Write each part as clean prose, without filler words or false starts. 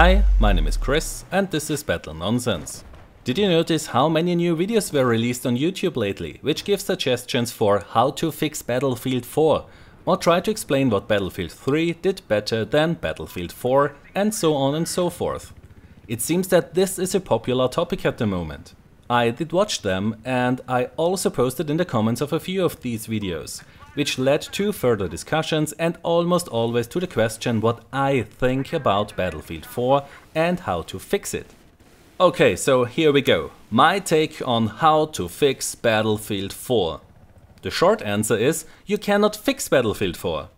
Hi, my name is Chris and this is Battle Nonsense. Did you notice how many new videos were released on YouTube lately, which give suggestions for how to fix Battlefield 4, or try to explain what Battlefield 3 did better than Battlefield 4, and so on and so forth. It seems that this is a popular topic at the moment. I did watch them and I also posted in the comments of a few of these videos, which led to further discussions and almost always to the question what I think about Battlefield 4 and how to fix it. Okay, so here we go. My take on how to fix Battlefield 4. The short answer is, you cannot fix Battlefield 4.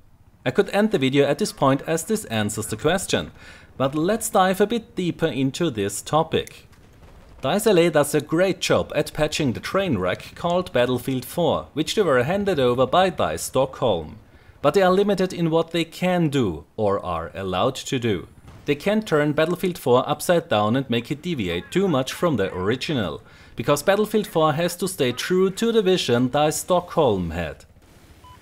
I could end the video at this point as this answers the question, but let's dive a bit deeper into this topic. DICE LA does a great job at patching the train wreck called Battlefield 4, which they were handed over by DICE Stockholm. But they are limited in what they can do, or are allowed to do. They can't turn Battlefield 4 upside down and make it deviate too much from the original, because Battlefield 4 has to stay true to the vision DICE Stockholm had.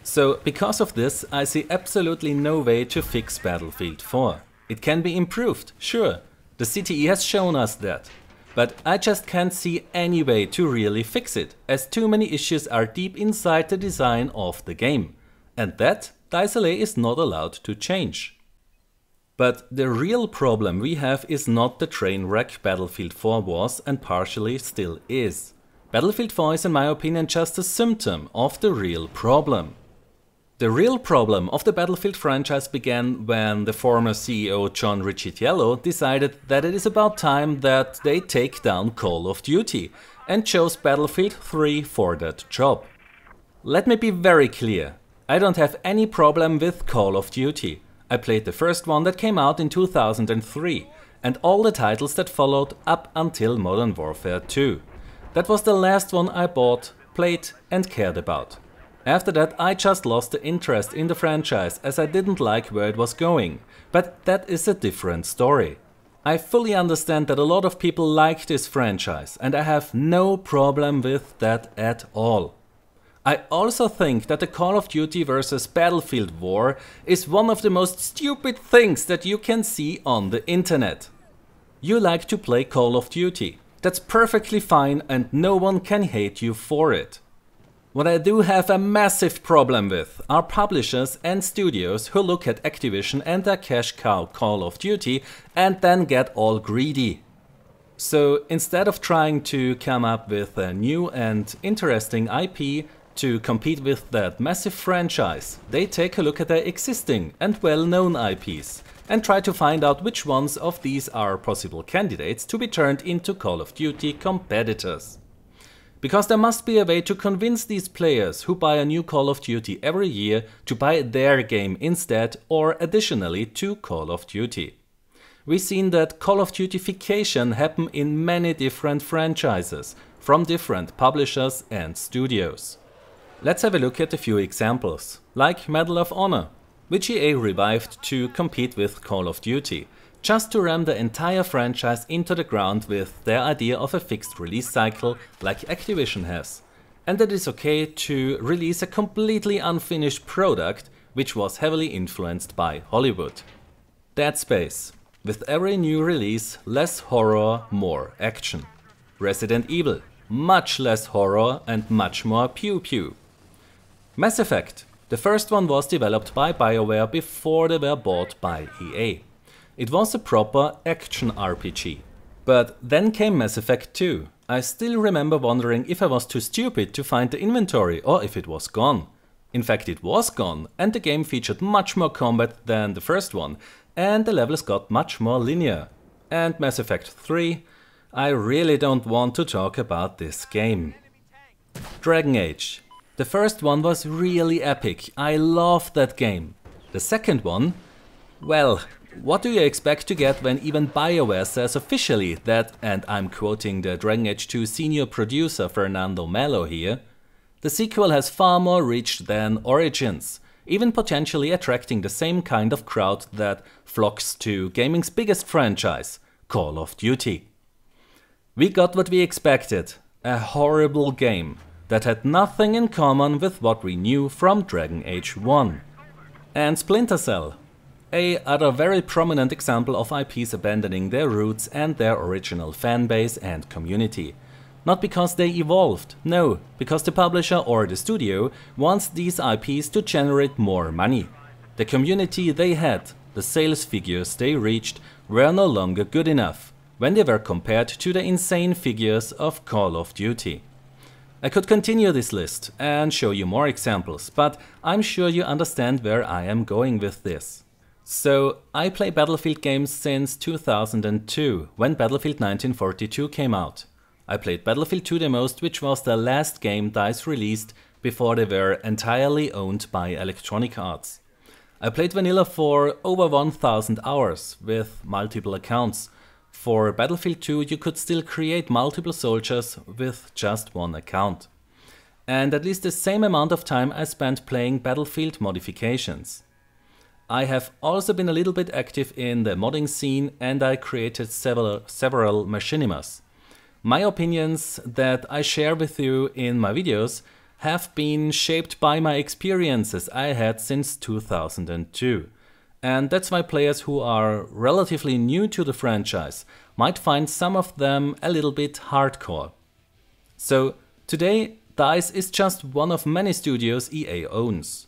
So because of this, I see absolutely no way to fix Battlefield 4. It can be improved, sure, the CTE has shown us that. But I just can't see any way to really fix it, as too many issues are deep inside the design of the game. And that DICE LA is not allowed to change. But the real problem we have is not the train wreck Battlefield 4 was and partially still is. Battlefield 4 is in my opinion just a symptom of the real problem. The real problem of the Battlefield franchise began when the former CEO John Riccitiello decided that it is about time that they take down Call of Duty and chose Battlefield 3 for that job. Let me be very clear, I don't have any problem with Call of Duty. I played the first one that came out in 2003 and all the titles that followed up until Modern Warfare 2. That was the last one I bought, played and cared about. After that I just lost the interest in the franchise as I didn't like where it was going, but that is a different story. I fully understand that a lot of people like this franchise and I have no problem with that at all. I also think that the Call of Duty vs Battlefield war is one of the most stupid things that you can see on the internet. You like to play Call of Duty, that's perfectly fine and no one can hate you for it. What I do have a massive problem with are publishers and studios who look at Activision and their cash cow Call of Duty and then get all greedy. So instead of trying to come up with a new and interesting IP to compete with that massive franchise, they take a look at their existing and well-known IPs and try to find out which ones of these are possible candidates to be turned into Call of Duty competitors. Because there must be a way to convince these players who buy a new Call of Duty every year to buy their game instead or additionally to Call of Duty. We've seen that Call of Duty-fication happen in many different franchises, from different publishers and studios. Let's have a look at a few examples, like Medal of Honor, which EA revived to compete with Call of Duty, just to ram the entire franchise into the ground with their idea of a fixed release cycle like Activision has. And that it's okay to release a completely unfinished product which was heavily influenced by Hollywood. Dead Space. With every new release, less horror, more action. Resident Evil. Much less horror and much more pew pew. Mass Effect. The first one was developed by BioWare before they were bought by EA. It was a proper action RPG. But then came Mass Effect 2. I still remember wondering if I was too stupid to find the inventory or if it was gone. In fact it was gone and the game featured much more combat than the first one and the levels got much more linear. And Mass Effect 3, I really don't want to talk about this game. Dragon Age. The first one was really epic, I loved that game. The second one, well, what do you expect to get when even BioWare says officially that, and I'm quoting the Dragon Age 2 senior producer Fernando Melo here, the sequel has far more reach than Origins, even potentially attracting the same kind of crowd that flocks to gaming's biggest franchise, Call of Duty. We got what we expected, a horrible game that had nothing in common with what we knew from Dragon Age 1. And Splinter Cell. A other very prominent example of IPs abandoning their roots and their original fanbase and community. Not because they evolved, no, because the publisher or the studio wants these IPs to generate more money. The community they had, the sales figures they reached, were no longer good enough when they were compared to the insane figures of Call of Duty. I could continue this list and show you more examples, but I'm sure you understand where I am going with this. So, I play Battlefield games since 2002, when Battlefield 1942 came out. I played Battlefield 2 the most, which was the last game DICE released before they were entirely owned by Electronic Arts. I played Vanilla for over 1000 hours, with multiple accounts. For Battlefield 2 you could still create multiple soldiers with just one account. And at least the same amount of time I spent playing Battlefield modifications. I have also been a little bit active in the modding scene and I created several machinimas. My opinions that I share with you in my videos have been shaped by my experiences I had since 2002. And that's why players who are relatively new to the franchise might find some of them a little bit hardcore. So today DICE is just one of many studios EA owns.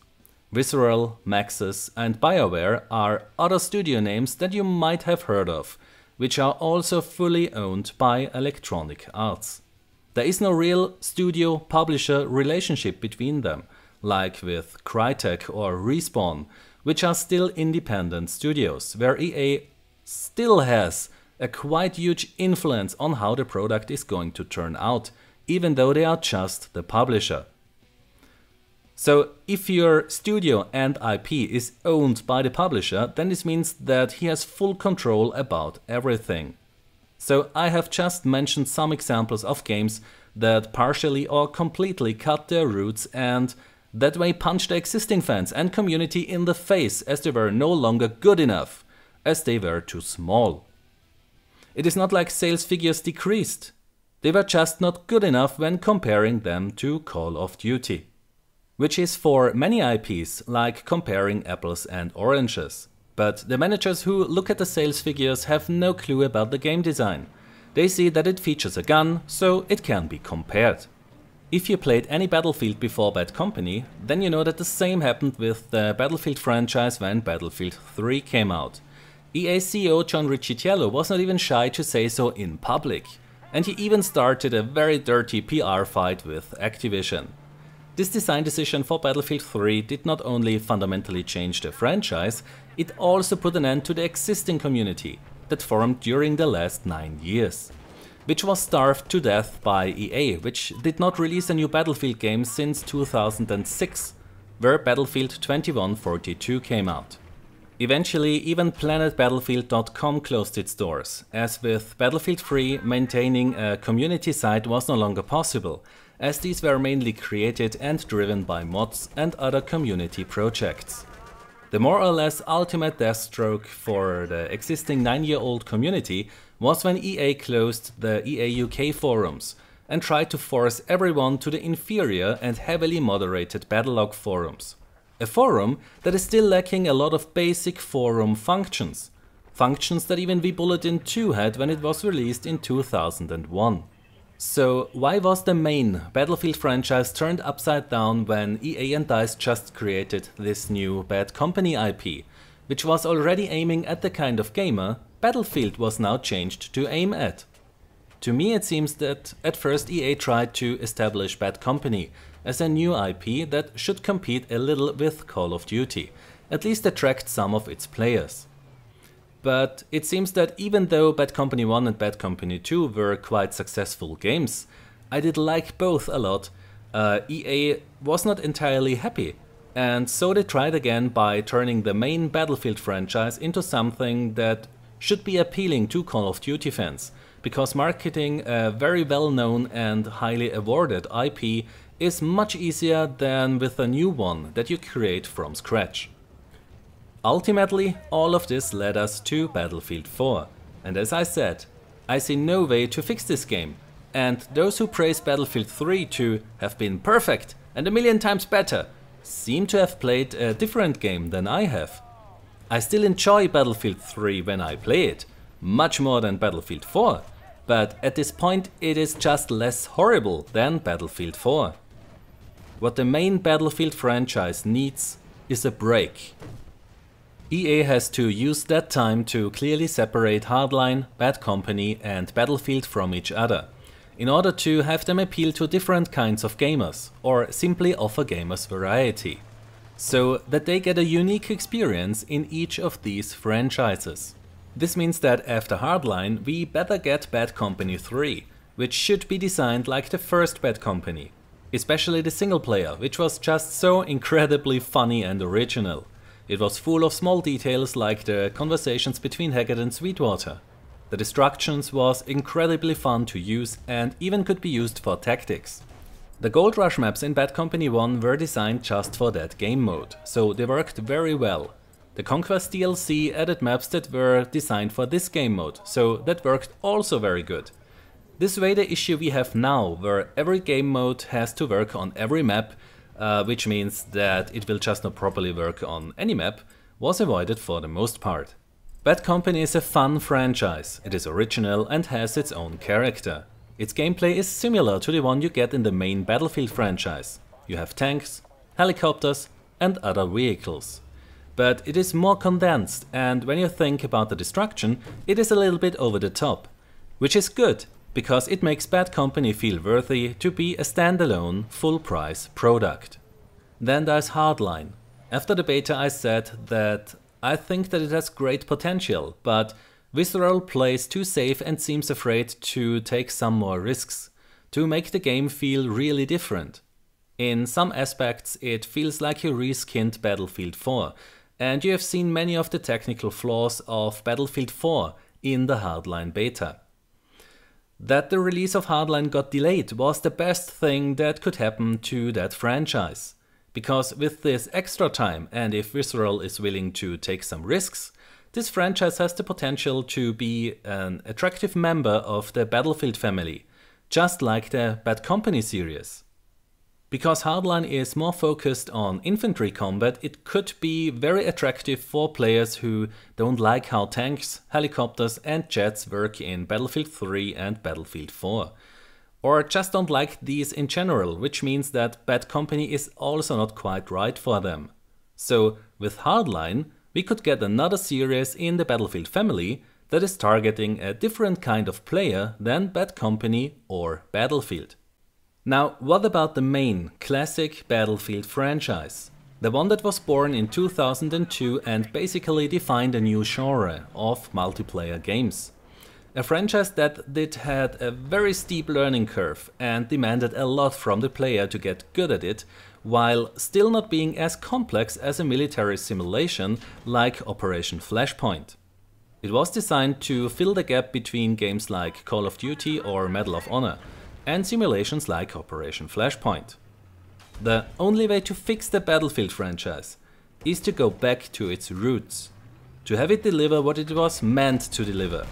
Visceral, Maxis and BioWare are other studio names that you might have heard of, which are also fully owned by Electronic Arts. There is no real studio-publisher relationship between them, like with Crytek or Respawn, which are still independent studios, where EA still has a quite huge influence on how the product is going to turn out, even though they are just the publisher. So if your studio and IP is owned by the publisher, then this means that he has full control about everything. So I have just mentioned some examples of games that partially or completely cut their roots and that way punch the existing fans and community in the face as they were no longer good enough, as they were too small. It is not like sales figures decreased. They were just not good enough when comparing them to Call of Duty. Which is for many IPs like comparing apples and oranges. But the managers who look at the sales figures have no clue about the game design. They see that it features a gun, so it can be compared. If you played any Battlefield before Bad Company, then you know that the same happened with the Battlefield franchise when Battlefield 3 came out. EA CEO John Riccitiello was not even shy to say so in public, and he even started a very dirty PR fight with Activision. This design decision for Battlefield 3 did not only fundamentally change the franchise, it also put an end to the existing community that formed during the last 9 years. Which was starved to death by EA, which did not release a new Battlefield game since 2006, where Battlefield 2142 came out. Eventually, even PlanetBattlefield.com closed its doors, as with Battlefield 3 maintaining a community site was no longer possible, as these were mainly created and driven by mods and other community projects. The more or less ultimate death stroke for the existing 9-year-old community was when EA closed the EA UK forums and tried to force everyone to the inferior and heavily moderated Battlelog forums. A forum that is still lacking a lot of basic forum functions. Functions that even vBulletin 2 had when it was released in 2001. So why was the main Battlefield franchise turned upside down when EA and DICE just created this new Bad Company IP, which was already aiming at the kind of gamer Battlefield was now changed to aim at? To me it seems that at first EA tried to establish Bad Company as a new IP that should compete a little with Call of Duty, at least attract some of its players. But it seems that even though Bad Company 1 and Bad Company 2 were quite successful games, I did like both a lot, EA was not entirely happy, and so they tried again by turning the main Battlefield franchise into something that should be appealing to Call of Duty fans, because marketing a very well-known and highly awarded IP is much easier than with a new one that you create from scratch. Ultimately, all of this led us to Battlefield 4, and as I said, I see no way to fix this game, and those who praise Battlefield 3 to have been perfect and a million times better seem to have played a different game than I have. I still enjoy Battlefield 3 when I play it, much more than Battlefield 4, but at this point it is just less horrible than Battlefield 4. What the main Battlefield franchise needs is a break. EA has to use that time to clearly separate Hardline, Bad Company and Battlefield from each other, in order to have them appeal to different kinds of gamers, or simply offer gamers variety, so that they get a unique experience in each of these franchises. This means that after Hardline we better get Bad Company 3, which should be designed like the first Bad Company, especially the single player, which was just so incredibly funny and original. It was full of small details like the conversations between Hackett and Sweetwater. The destructions was incredibly fun to use and even could be used for tactics. The Gold Rush maps in Bad Company 1 were designed just for that game mode, so they worked very well. The Conquest DLC added maps that were designed for this game mode, so that worked also very good. This way the issue we have now, where every game mode has to work on every map, which means that it will just not properly work on any map, was avoided for the most part. Bad Company is a fun franchise, it is original and has its own character. Its gameplay is similar to the one you get in the main Battlefield franchise. You have tanks, helicopters and other vehicles. But it is more condensed, and when you think about the destruction, it is a little bit over the top. Which is good, because it makes Bad Company feel worthy to be a standalone, full-price product. Then there's Hardline. After the beta I said that I think that it has great potential, but Visceral plays too safe and seems afraid to take some more risks, to make the game feel really different. In some aspects it feels like you reskinned Battlefield 4, and you have seen many of the technical flaws of Battlefield 4 in the Hardline beta. That the release of Hardline got delayed was the best thing that could happen to that franchise. Because with this extra time, and if Visceral is willing to take some risks, this franchise has the potential to be an attractive member of the Battlefield family, just like the Bad Company series. Because Hardline is more focused on infantry combat, it could be very attractive for players who don't like how tanks, helicopters and jets work in Battlefield 3 and Battlefield 4. Or just don't like these in general, which means that Bad Company is also not quite right for them. So with Hardline, we could get another series in the Battlefield family that is targeting a different kind of player than Bad Company or Battlefield. Now, what about the main, classic Battlefield franchise? The one that was born in 2002 and basically defined a new genre of multiplayer games. A franchise that had a very steep learning curve and demanded a lot from the player to get good at it, while still not being as complex as a military simulation like Operation Flashpoint. It was designed to fill the gap between games like Call of Duty or Medal of Honor, and simulations like Operation Flashpoint. The only way to fix the Battlefield franchise is to go back to its roots, to have it deliver what it was meant to deliver,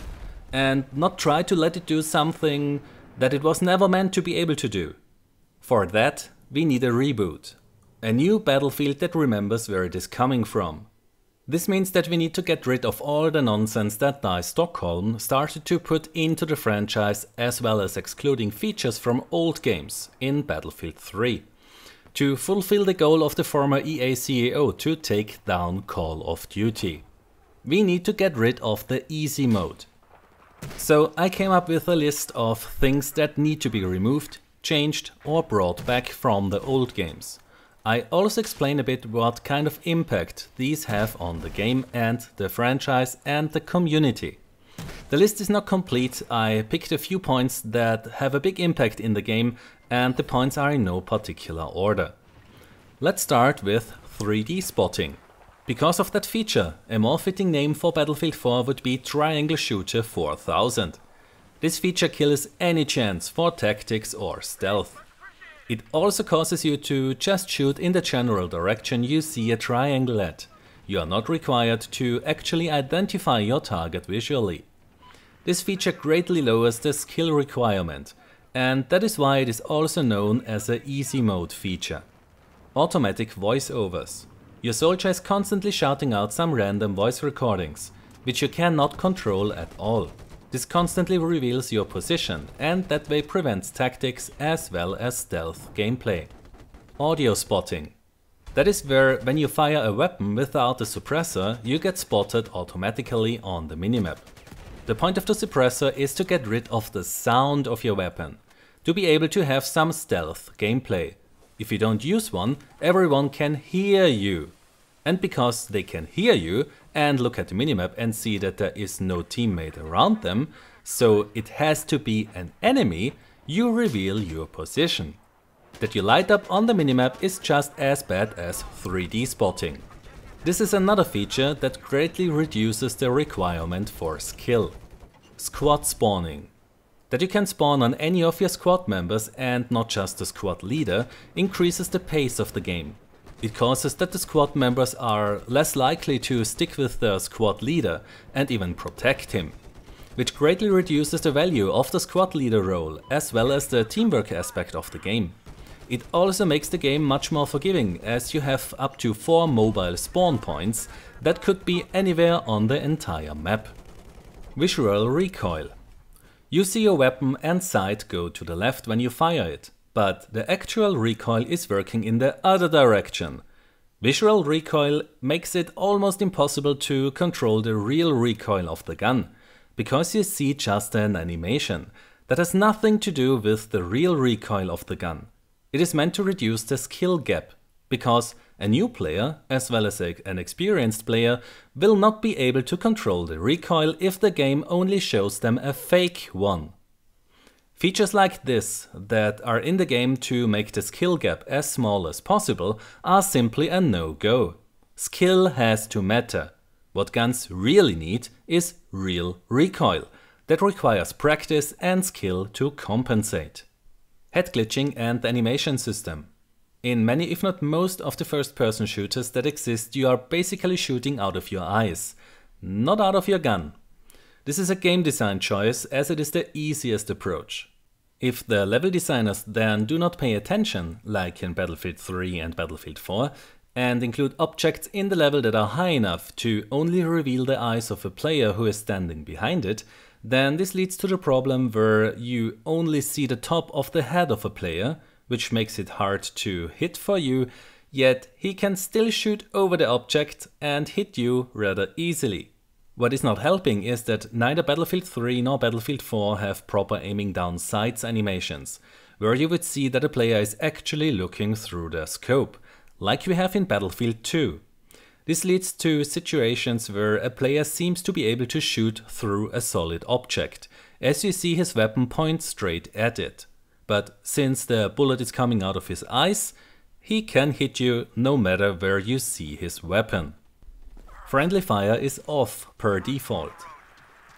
and not try to let it do something that it was never meant to be able to do. For that, we need a reboot, a new Battlefield that remembers where it is coming from. This means that we need to get rid of all the nonsense that DICE Stockholm started to put into the franchise, as well as excluding features from old games in Battlefield 3. To fulfill the goal of the former EA CEO to take down Call of Duty. We need to get rid of the easy mode. So I came up with a list of things that need to be removed, changed or brought back from the old games. I also explain a bit what kind of impact these have on the game and the franchise and the community. The list is not complete, I picked a few points that have a big impact in the game and the points are in no particular order. Let's start with 3D spotting. Because of that feature, a more fitting name for Battlefield 4 would be Triangle Shooter 4000. This feature kills any chance for tactics or stealth. It also causes you to just shoot in the general direction you see a triangle at. You are not required to actually identify your target visually. This feature greatly lowers the skill requirement, and that is why it is also known as a easy mode feature. Automatic voiceovers. Your soldier is constantly shouting out some random voice recordings, which you cannot control at all. This constantly reveals your position and that way prevents tactics as well as stealth gameplay. Audio spotting. That is where when you fire a weapon without a suppressor, you get spotted automatically on the minimap. The point of the suppressor is to get rid of the sound of your weapon, to be able to have some stealth gameplay. If you don't use one, everyone can hear you. And because they can hear you and look at the minimap and see that there is no teammate around them, so it has to be an enemy, you reveal your position. That you light up on the minimap is just as bad as 3D spotting. This is another feature that greatly reduces the requirement for skill. Squad spawning. That you can spawn on any of your squad members and not just the squad leader increases the pace of the game. It causes that the squad members are less likely to stick with their squad leader and even protect him, which greatly reduces the value of the squad leader role as well as the teamwork aspect of the game. It also makes the game much more forgiving as you have up to 4 mobile spawn points that could be anywhere on the entire map. Visual recoil. You see your weapon and sight go to the left when you fire it, but the actual recoil is working in the other direction. Visual recoil makes it almost impossible to control the real recoil of the gun, because you see just an animation that has nothing to do with the real recoil of the gun. It is meant to reduce the skill gap, because a new player, as well as an experienced player, will not be able to control the recoil if the game only shows them a fake one. Features like this, that are in the game to make the skill gap as small as possible, are simply a no-go. Skill has to matter. What guns really need is real recoil, that requires practice and skill to compensate. Head glitching and the animation system. In many if not most of the first-person shooters that exist, you are basically shooting out of your eyes, not out of your gun. This is a game design choice as it is the easiest approach. If the level designers then do not pay attention, like in Battlefield 3 and Battlefield 4, and include objects in the level that are high enough to only reveal the eyes of a player who is standing behind it, then this leads to the problem where you only see the top of the head of a player, which makes it hard to hit for you, yet he can still shoot over the object and hit you rather easily. What is not helping is that neither Battlefield 3 nor Battlefield 4 have proper aiming down sights animations, where you would see that a player is actually looking through their scope, like we have in Battlefield 2. This leads to situations where a player seems to be able to shoot through a solid object, as you see his weapon point straight at it. But since the bullet is coming out of his eyes, he can hit you no matter where you see his weapon. Friendly fire is off per default.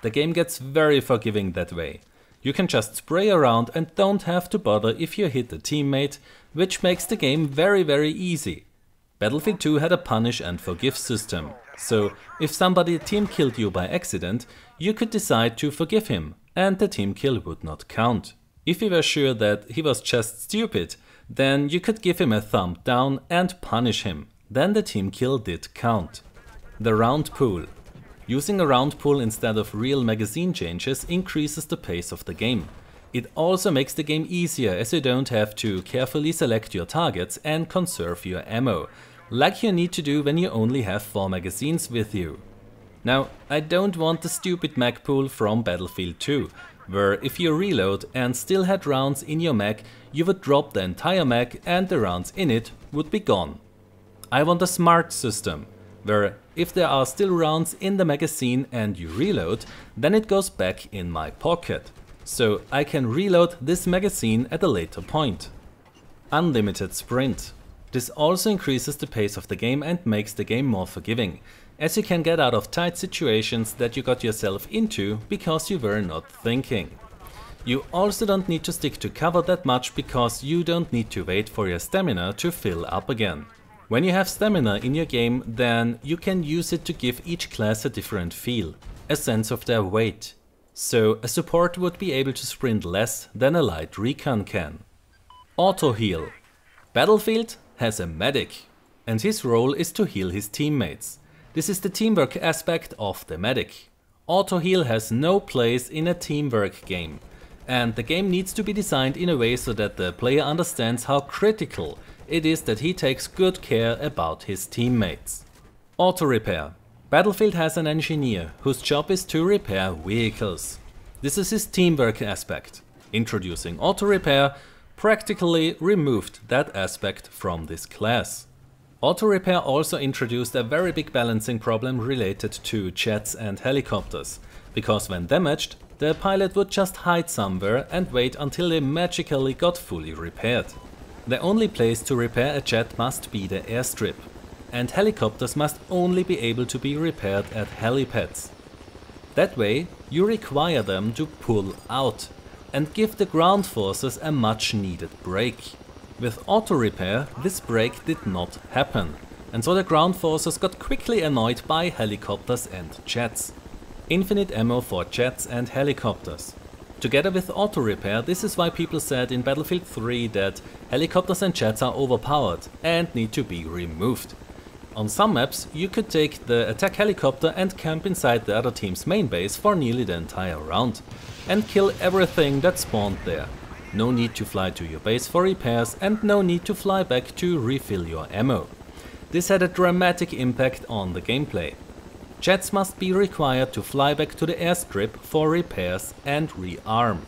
The game gets very forgiving that way. You can just spray around and don't have to bother if you hit a teammate, which makes the game very easy. Battlefield 2 had a punish and forgive system, so if somebody team killed you by accident, you could decide to forgive him and the team kill would not count. If you were sure that he was just stupid, then you could give him a thumb down and punish him, then the team kill did count. The round pool. Using a round pool instead of real magazine changes increases the pace of the game. It also makes the game easier as you don't have to carefully select your targets and conserve your ammo, like you need to do when you only have 4 magazines with you. Now, I don't want the stupid mag pool from Battlefield 2, where if you reload and still had rounds in your mag, you would drop the entire mag and the rounds in it would be gone. I want a smart system, where if there are still rounds in the magazine and you reload, then it goes back in my pocket, so I can reload this magazine at a later point. Unlimited sprint. This also increases the pace of the game and makes the game more forgiving, as you can get out of tight situations that you got yourself into because you were not thinking. You also don't need to stick to cover that much because you don't need to wait for your stamina to fill up again. When you have stamina in your game, then you can use it to give each class a different feel, a sense of their weight. So a support would be able to sprint less than a light recon can. Auto heal. Battlefield has a medic. and his role is to heal his teammates. This is the teamwork aspect of the medic. Auto heal has no place in a teamwork game, and the game needs to be designed in a way so that the player understands how critical it is that he takes good care about his teammates. Auto repair. Battlefield has an engineer whose job is to repair vehicles. This is his teamwork aspect. Introducing auto repair practically removed that aspect from this class. Auto repair also introduced a very big balancing problem related to jets and helicopters, because when damaged, the pilot would just hide somewhere and wait until they magically got fully repaired. The only place to repair a jet must be the airstrip, and helicopters must only be able to be repaired at helipads. That way, you require them to pull out and give the ground forces a much needed break. With auto repair, this break did not happen, and so the ground forces got quickly annoyed by helicopters and jets. Infinite ammo for jets and helicopters. Together with auto repair, this is why people said in Battlefield 3 that helicopters and jets are overpowered and need to be removed. On some maps you could take the attack helicopter and camp inside the other team's main base for nearly the entire round and kill everything that spawned there. No need to fly to your base for repairs and no need to fly back to refill your ammo. This had a dramatic impact on the gameplay. Jets must be required to fly back to the airstrip for repairs and rearm,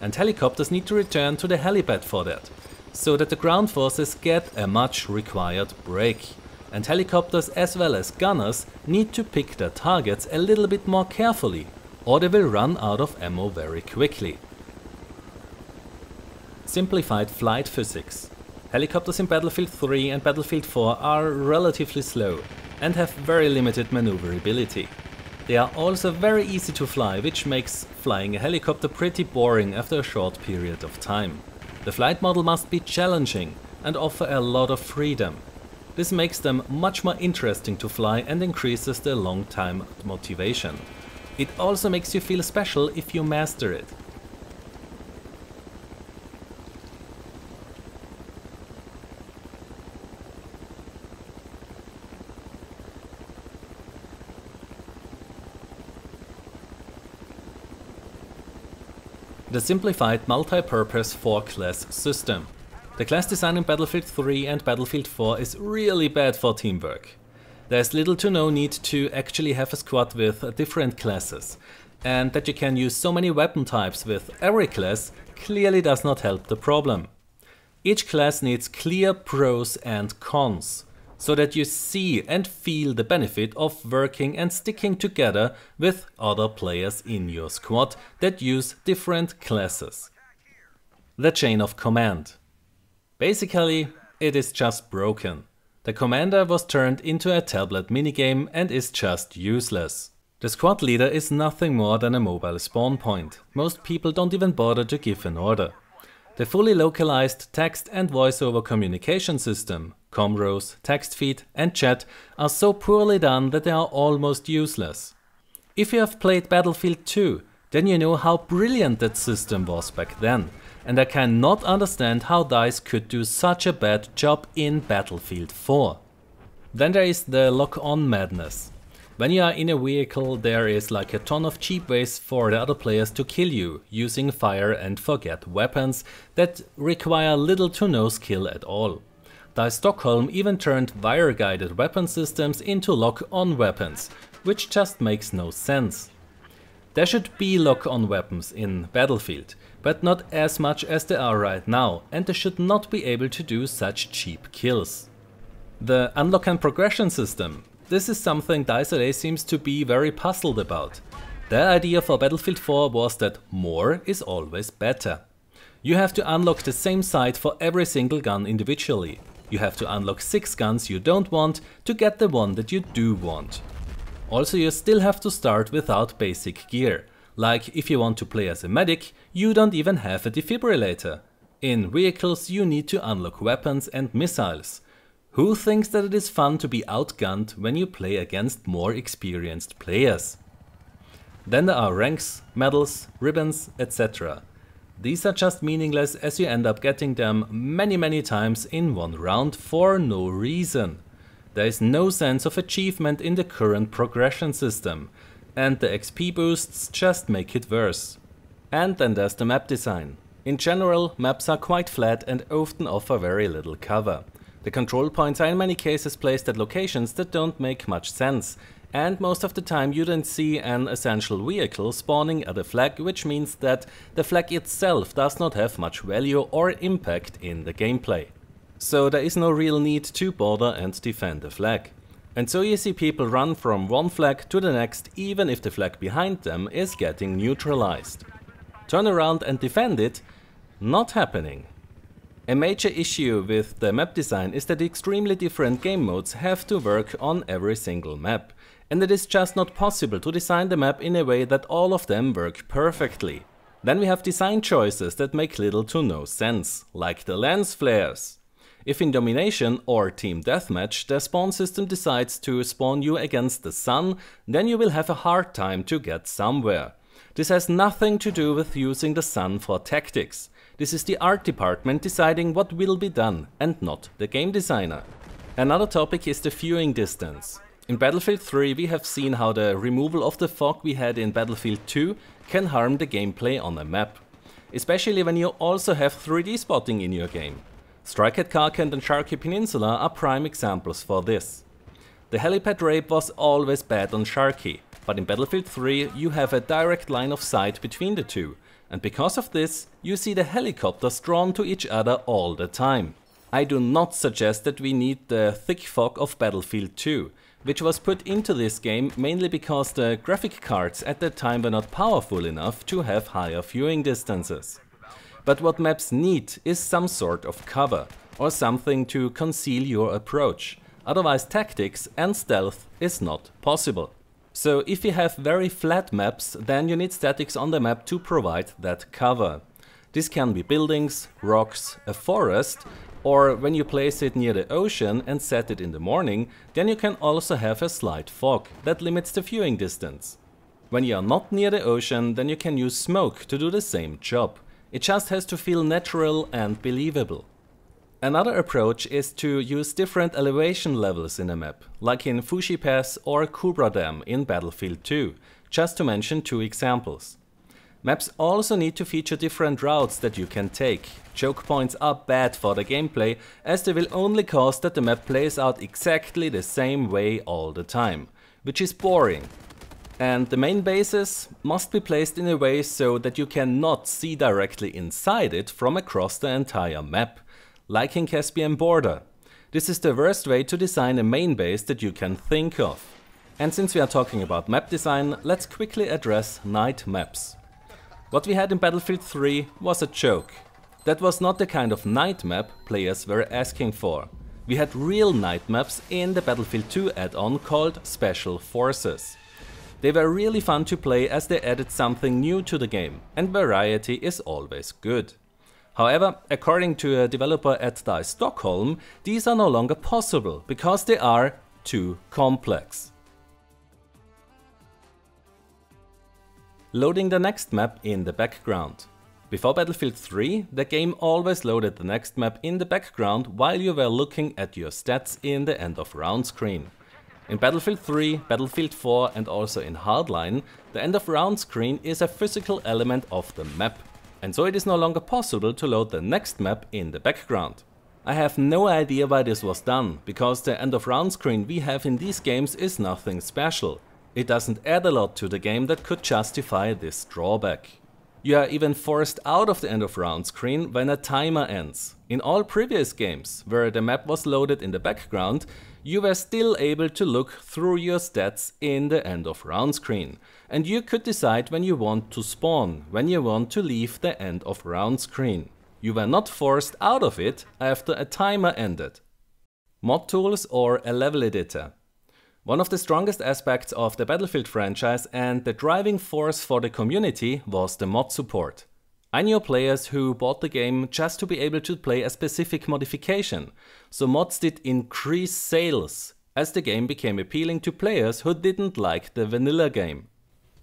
and helicopters need to return to the helipad for that, so that the ground forces get a much required break. And helicopters as well as gunners need to pick their targets a little bit more carefully, or they will run out of ammo very quickly. Simplified flight physics. Helicopters in Battlefield 3 and Battlefield 4 are relatively slow and have very limited maneuverability. They are also very easy to fly, which makes flying a helicopter pretty boring after a short period of time. The flight model must be challenging and offer a lot of freedom. This makes them much more interesting to fly and increases the long-time motivation. It also makes you feel special if you master it. The simplified multi-purpose 4-class system. The class design in Battlefield 3 and Battlefield 4 is really bad for teamwork. There's little to no need to actually have a squad with different classes, and that you can use so many weapon types with every class clearly does not help the problem. Each class needs clear pros and cons, so that you see and feel the benefit of working and sticking together with other players in your squad that use different classes. The chain of command. Basically, it is just broken. The commander was turned into a tablet minigame and is just useless. The squad leader is nothing more than a mobile spawn point. Most people don't even bother to give an order. The fully localized text and voiceover communication system, COMROSE, text feed and chat are so poorly done that they are almost useless. If you have played Battlefield 2, then you know how brilliant that system was back then, and I cannot understand how DICE could do such a bad job in Battlefield 4. Then there is the lock-on madness. When you are in a vehicle, there is like a ton of cheap ways for the other players to kill you, using fire and forget weapons that require little to no skill at all. DICE Stockholm even turned wire-guided weapon systems into lock-on weapons, which just makes no sense. There should be lock-on weapons in Battlefield, but not as much as they are right now, and they should not be able to do such cheap kills. The unlock and progression system. This is something DICE LA seems to be very puzzled about. Their idea for Battlefield 4 was that more is always better. You have to unlock the same sight for every single gun individually. You have to unlock 6 guns you don't want to get the one that you do want. Also, you still have to start without basic gear. Like if you want to play as a medic, you don't even have a defibrillator. In vehicles you need to unlock weapons and missiles. Who thinks that it is fun to be outgunned when you play against more experienced players? Then there are ranks, medals, ribbons, etc. These are just meaningless as you end up getting them many times in one round for no reason. There is no sense of achievement in the current progression system, and the XP boosts just make it worse. And then there's the map design. In general, maps are quite flat and often offer very little cover. The control points are in many cases placed at locations that don't make much sense, and most of the time you don't see an essential vehicle spawning at a flag, which means that the flag itself does not have much value or impact in the gameplay. So there is no real need to bother and defend the flag. And so you see people run from one flag to the next even if the flag behind them is getting neutralized. Turn around and defend it? Not happening. A major issue with the map design is that extremely different game modes have to work on every single map, and it is just not possible to design the map in a way that all of them work perfectly. Then we have design choices that make little to no sense, like the lens flares. If in Domination or Team Deathmatch the spawn system decides to spawn you against the sun, then you will have a hard time to get somewhere. This has nothing to do with using the sun for tactics. This is the art department deciding what will be done, and not the game designer. Another topic is the viewing distance. In Battlefield 3 we have seen how the removal of the fog we had in Battlefield 2 can harm the gameplay on a map. Especially when you also have 3D spotting in your game. Strike at Karkand and Sharkey Peninsula are prime examples for this. The helipad rape was always bad on Sharkey, but in Battlefield 3 you have a direct line of sight between the two, and because of this you see the helicopters drawn to each other all the time. I do not suggest that we need the thick fog of Battlefield 2, which was put into this game mainly because the graphic cards at that time were not powerful enough to have higher viewing distances. But what maps need is some sort of cover, or something to conceal your approach, otherwise tactics and stealth is not possible. So if you have very flat maps, then you need statics on the map to provide that cover. This can be buildings, rocks, a forest, or when you place it near the ocean and set it in the morning, then you can also have a slight fog that limits the viewing distance. When you are not near the ocean, then you can use smoke to do the same job. It just has to feel natural and believable. Another approach is to use different elevation levels in a map, like in Fushi Pass or Kubra Dam in Battlefield 2, just to mention two examples. Maps also need to feature different routes that you can take. Choke points are bad for the gameplay, as they will only cause that the map plays out exactly the same way all the time, which is boring. And the main bases must be placed in a way so that you cannot see directly inside it from across the entire map, like in Caspian Border. This is the worst way to design a main base that you can think of. And since we are talking about map design, let's quickly address night maps. What we had in Battlefield 3 was a joke. That was not the kind of night map players were asking for. We had real night maps in the Battlefield 2 add-on called Special Forces. They were really fun to play as they added something new to the game, and variety is always good. However, according to a developer at DICE Stockholm, these are no longer possible because they are too complex. Loading the next map in the background. Before Battlefield 3, the game always loaded the next map in the background while you were looking at your stats in the end of round screen. In Battlefield 3, Battlefield 4 and also in Hardline, the end of round screen is a physical element of the map, and so it is no longer possible to load the next map in the background. I have no idea why this was done, because the end of round screen we have in these games is nothing special. It doesn't add a lot to the game that could justify this drawback. You are even forced out of the end of round screen when a timer ends. In all previous games, where the map was loaded in the background, you were still able to look through your stats in the end of round screen, and you could decide when you want to spawn, when you want to leave the end of round screen. You were not forced out of it after a timer ended. Mod tools or a level editor. One of the strongest aspects of the Battlefield franchise and the driving force for the community was the mod support. I knew players who bought the game just to be able to play a specific modification, so mods did increase sales, as the game became appealing to players who didn't like the vanilla game.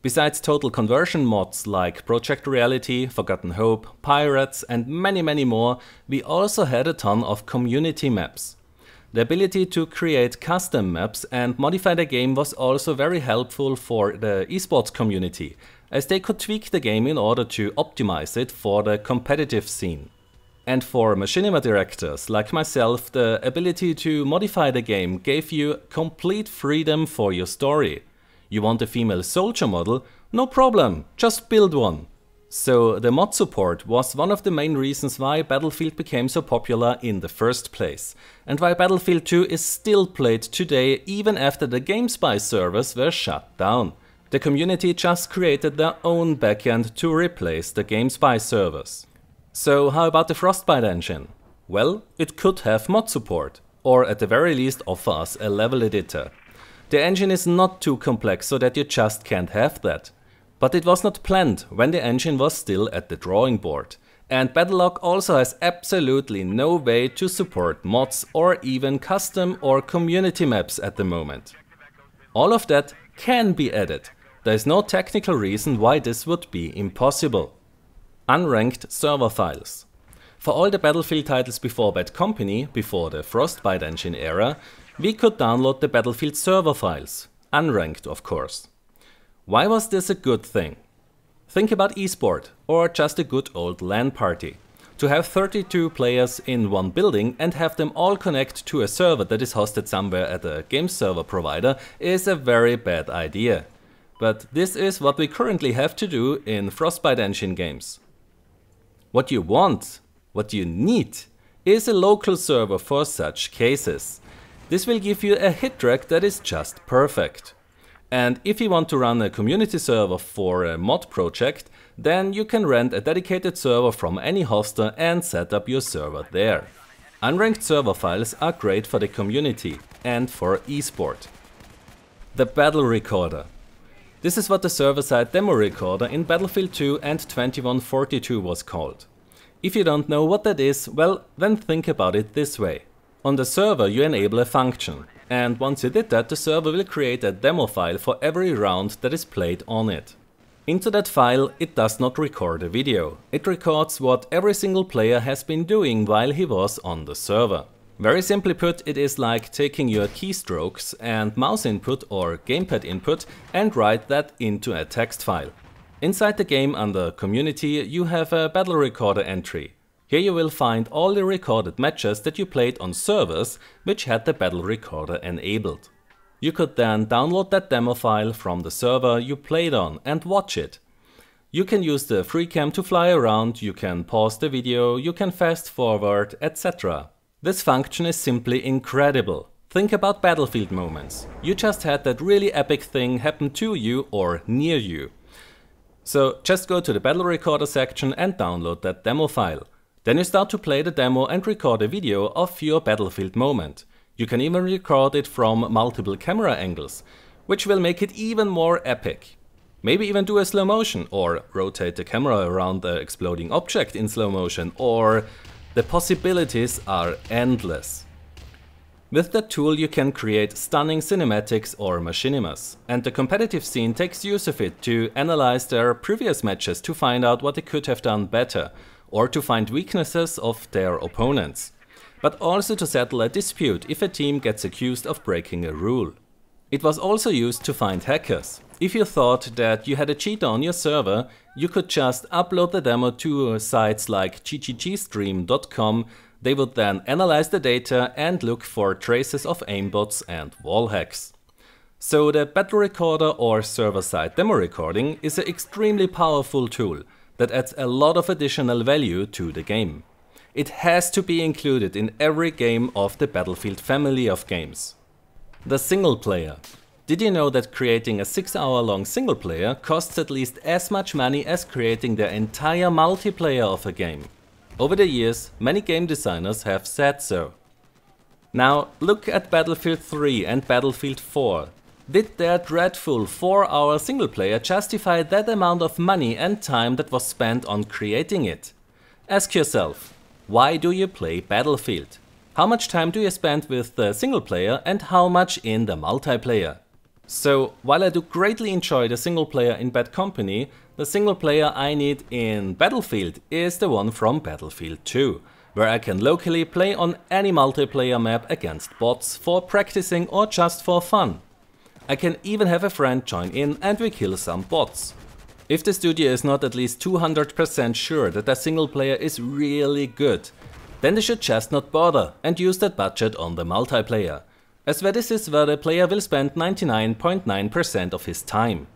Besides total conversion mods like Project Reality, Forgotten Hope, Pirates and many more, we also had a ton of community maps. The ability to create custom maps and modify the game was also very helpful for the esports community, as they could tweak the game in order to optimize it for the competitive scene. And for machinima directors like myself, the ability to modify the game gave you complete freedom for your story. You want a female soldier model? No problem, just build one. So the mod support was one of the main reasons why Battlefield became so popular in the first place, and why Battlefield 2 is still played today even after the GameSpy servers were shut down. The community just created their own backend to replace the GameSpy servers. So how about the Frostbite engine? Well, it could have mod support, or at the very least offer us a level editor. The engine is not too complex so that you just can't have that. But it was not planned when the engine was still at the drawing board. And Battlelog also has absolutely no way to support mods or even custom or community maps at the moment. All of that can be added. There is no technical reason why this would be impossible. Unranked server files. For all the Battlefield titles before Bad Company, before the Frostbite engine era, we could download the Battlefield server files, unranked of course. Why was this a good thing? Think about esport, or just a good old LAN party. To have 32 players in one building and have them all connect to a server that is hosted somewhere at a game server provider is a very bad idea. But this is what we currently have to do in Frostbite engine games. What you want, what you need, is a local server for such cases. This will give you a hit track that is just perfect. And if you want to run a community server for a mod project, then you can rent a dedicated server from any hoster and set up your server there. Unranked server files are great for the community and for esport. The Battle Recorder. This is what the server-side demo recorder in Battlefield 2 and 2142 was called. If you don't know what that is, well, then think about it this way. On the server you enable a function. And once you did that, the server will create a demo file for every round that is played on it. Into that file it does not record a video. It records what every single player has been doing while he was on the server. Very simply put, it is like taking your keystrokes and mouse input or gamepad input and write that into a text file. Inside the game under Community you have a Battle Recorder entry. Here you will find all the recorded matches that you played on servers which had the Battle Recorder enabled. You could then download that demo file from the server you played on and watch it. You can use the free cam to fly around, you can pause the video, you can fast forward, etc. This function is simply incredible. Think about Battlefield moments. You just had that really epic thing happen to you or near you. So just go to the Battle Recorder section and download that demo file. Then you start to play the demo and record a video of your Battlefield moment. You can even record it from multiple camera angles, which will make it even more epic. Maybe even do a slow motion, or rotate the camera around the exploding object in slow motion, or the possibilities are endless. With that tool you can create stunning cinematics or machinimas, and the competitive scene takes use of it to analyze their previous matches to find out what they could have done better, or to find weaknesses of their opponents, but also to settle a dispute if a team gets accused of breaking a rule. It was also used to find hackers. If you thought that you had a cheater on your server, you could just upload the demo to sites like gggstream.com. They would then analyze the data and look for traces of aimbots and wall hacks. So the Battle Recorder or server-side demo recording is an extremely powerful tool that adds a lot of additional value to the game. It has to be included in every game of the Battlefield family of games. The single player. Did you know that creating a 6-hour-long single player costs at least as much money as creating the entire multiplayer of a game? Over the years, many game designers have said so. Now look at Battlefield 3 and Battlefield 4. Did their dreadful 4-hour single player justify that amount of money and time that was spent on creating it? Ask yourself, why do you play Battlefield? How much time do you spend with the single player and how much in the multiplayer? So, while I do greatly enjoy the single player in Bad Company, the single player I need in Battlefield is the one from Battlefield 2, where I can locally play on any multiplayer map against bots for practicing or just for fun. I can even have a friend join in and we kill some bots. If the studio is not at least 200% sure that their single player is really good, then they should just not bother and use that budget on the multiplayer, as this is where the player will spend 99.9% of his time.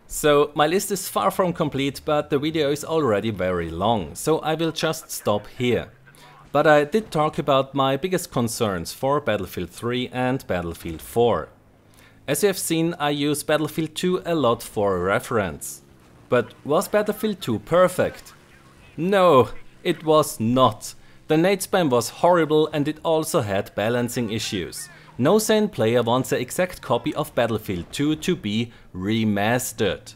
So my list is far from complete, but the video is already very long, so I will just stop here. But I did talk about my biggest concerns for Battlefield 3 and Battlefield 4. As you have seen, I use Battlefield 2 a lot for reference. But was Battlefield 2 perfect? No, it was not. The nade spam was horrible and it also had balancing issues. No sane player wants the exact copy of Battlefield 2 to be remastered.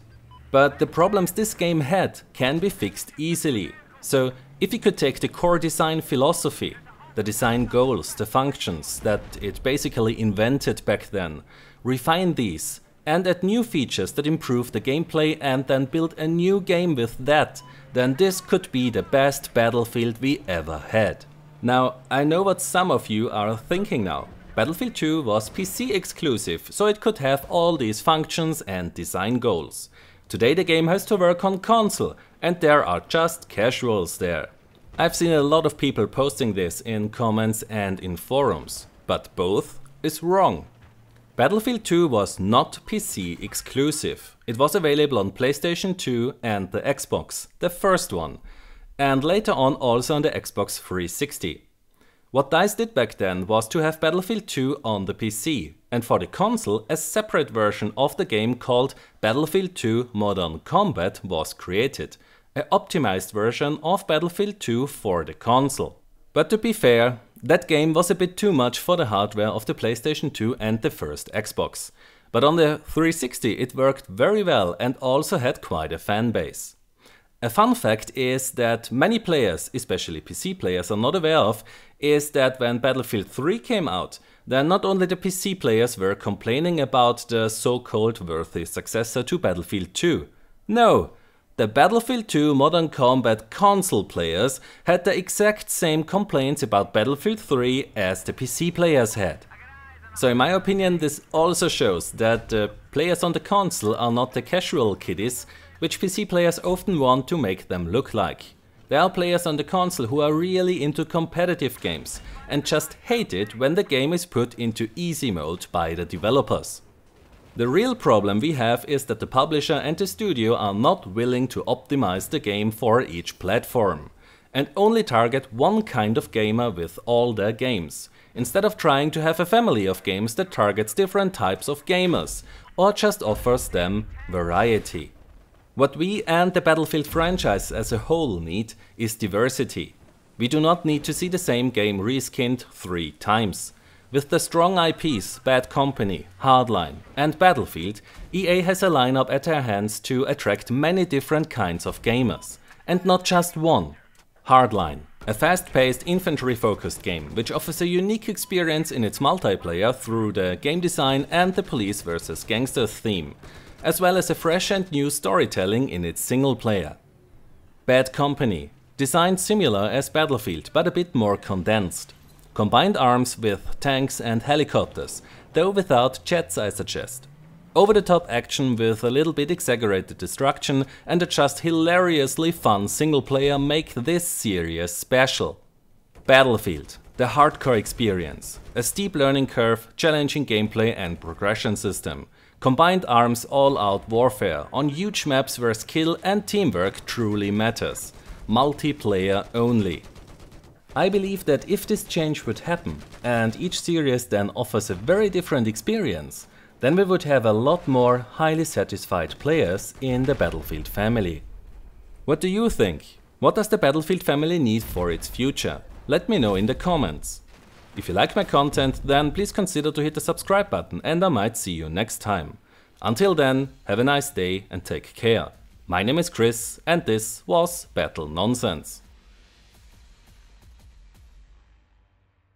But the problems this game had can be fixed easily. So if you could take the core design philosophy, the design goals, the functions that it basically invented back then, refine these and add new features that improve the gameplay and then build a new game with that, then this could be the best Battlefield we ever had. Now, I know what some of you are thinking now. Battlefield 2 was PC exclusive, so it could have all these functions and design goals. Today the game has to work on console, and there are just casuals there. I've seen a lot of people posting this in comments and in forums, but both is wrong. Battlefield 2 was not PC exclusive. It was available on PlayStation 2 and the Xbox, the first one, and later on also on the Xbox 360. What DICE did back then was to have Battlefield 2 on the PC, and for the console a separate version of the game called Battlefield 2 Modern Combat was created, an optimized version of Battlefield 2 for the console. But to be fair, that game was a bit too much for the hardware of the PlayStation 2 and the first Xbox. But on the 360 it worked very well and also had quite a fan base. A fun fact is that many players, especially PC players, are not aware of is that when Battlefield 3 came out, then not only the PC players were complaining about the so-called worthy successor to Battlefield 2. No! The Battlefield 2 Modern Combat console players had the exact same complaints about Battlefield 3 as the PC players had. So in my opinion this also shows that the players on the console are not the casual kiddies, which PC players often want to make them look like. There are players on the console who are really into competitive games and just hate it when the game is put into easy mode by the developers. The real problem we have is that the publisher and the studio are not willing to optimize the game for each platform and only target one kind of gamer with all their games, instead of trying to have a family of games that targets different types of gamers or just offers them variety. What we and the Battlefield franchise as a whole need is diversity. We do not need to see the same game reskinned 3 times. With the strong IPs Bad Company, Hardline and Battlefield, EA has a lineup at their hands to attract many different kinds of gamers, and not just one. Hardline, a fast-paced infantry-focused game which offers a unique experience in its multiplayer through the game design and the police versus gangsters theme, as well as a fresh and new storytelling in its single player. Bad Company, designed similar as Battlefield but a bit more condensed. Combined arms with tanks and helicopters, though without jets I suggest. Over-the-top action with a little bit exaggerated destruction and a just hilariously fun single player make this series special. Battlefield, the hardcore experience. A steep learning curve, challenging gameplay and progression system. Combined arms all-out warfare on huge maps where skill and teamwork truly matters. Multiplayer only. I believe that if this change would happen, and each series then offers a very different experience, then we would have a lot more highly satisfied players in the Battlefield family. What do you think? What does the Battlefield family need for its future? Let me know in the comments. If you like my content, then please consider to hit the subscribe button and I might see you next time. Until then, have a nice day and take care. My name is Chris and this was Battle Nonsense.